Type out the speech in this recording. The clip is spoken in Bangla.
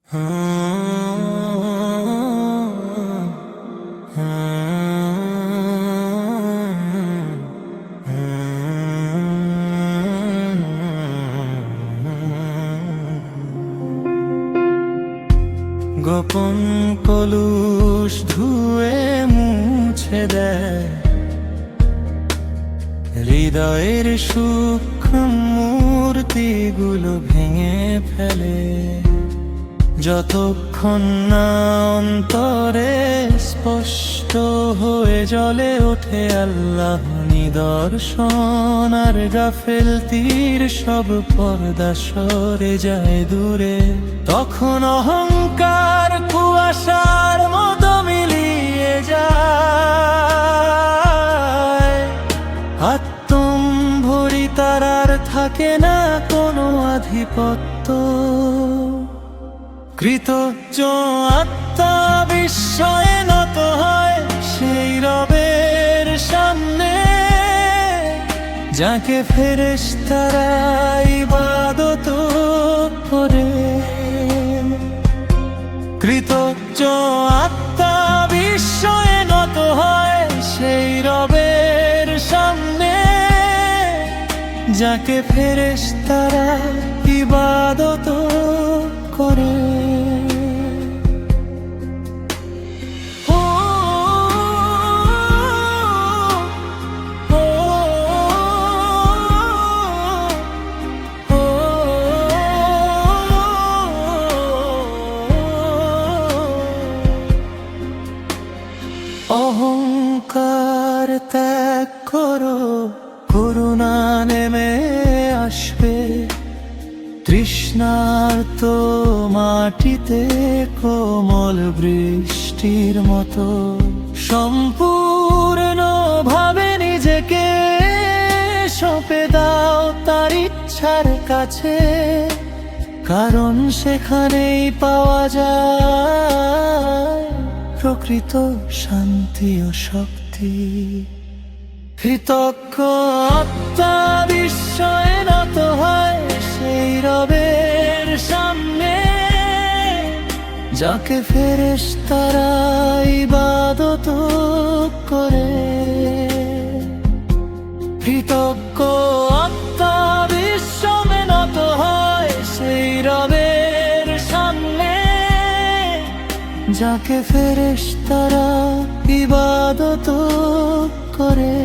গোপন কলুষ ধুয়ে মুছে দেয় হৃদয়ের সূক্ষ্ম মূর্তিগুলো ভেঙে ফেলে। যতক্ষণ না অন্তরে স্পষ্ট হয়ে জ্বলে ওঠে আল্লাহ নিদর্শন, আর গাফেলতির সব পর্দা সরে যায় দূরে, তখন অহংকার কুয়াশার মতো মিলিয়ে যায়। আত্মম্ভরি তার আর থাকে না কোনো আধিপত্য। কৃতজ্ঞ আত্মা বিস্ময়ে নত হয় সেই রবের সামনে, যাকে ফেরেশতারা ইবাদত করে। কৃতজ্ঞ আত্মা বিস্ময়ে নত হয় সেই রবের সামনে, যাকে ফেরেশতারা ইবাদত করে। অহংকার ত্যাগ করো, করুণা নেমে আসবে। তৃষ্ণার্ত মাটিতে কোমল বৃষ্টির মতো সম্পূর্ণভাবে নিজেকে সঁপে দাও তার ইচ্ছার কাছে, কারণ সেখানেই পাওয়া যায় প্রকৃত শান্তি ও শক্তি। কৃতজ্ঞ আত্মা বিস্ময়ে নত হয় সেই রবের সামনে, যাকে ফেরেশতারা ইবাদত করে। কৃতজ্ঞ আত্মা বিস্ময়ে নত হয় সেই রবের সামনে, যাকে ফেরেশতারা ইবাদত করে।